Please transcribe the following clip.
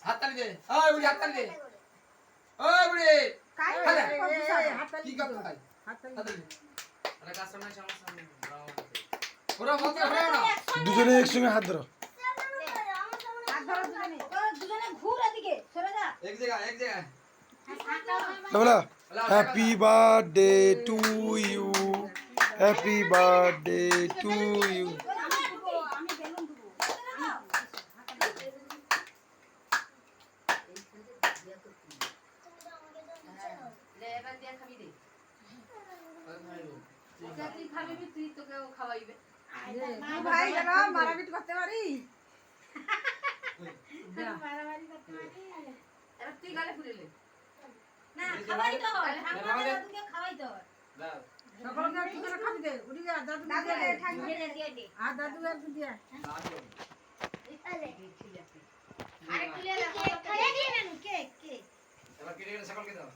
হাততালি দে ওই বুড়ি হাততালি দে ওই বুড়ি কাই কি কথা ভাই হাততালি দে আরে কাস্টমার সমস্যা নেই ওরা মত করে না দুজনে একসঙ্গে হাত ধরো দুজনে ঘুর এদিকে সরে যা এক জায়গা বলো happy birthday to you happy birthday to you আমি বেলুন দেবো লে এবার দিয়া খাবি দে তুই খাবি তুই তোকেও খাওয়াইবে ভাই গেল মারাপিট করতে পারি মারামারি করতে পারি এবার তুই গালে ফুলেলে না খাওয়াই তো আমরা দাদুকে খাওয়াই তো দাও সকলকে একটু করে খাবি দে উড়ি যা দাদু দাদুকে ঠাকুর দিয়ে দে আর দাদু আর কি দিয়া আরে তুলে কেক খাইয়ে দিয়ে না কেক কেক এবার কেটে সকলকে দাও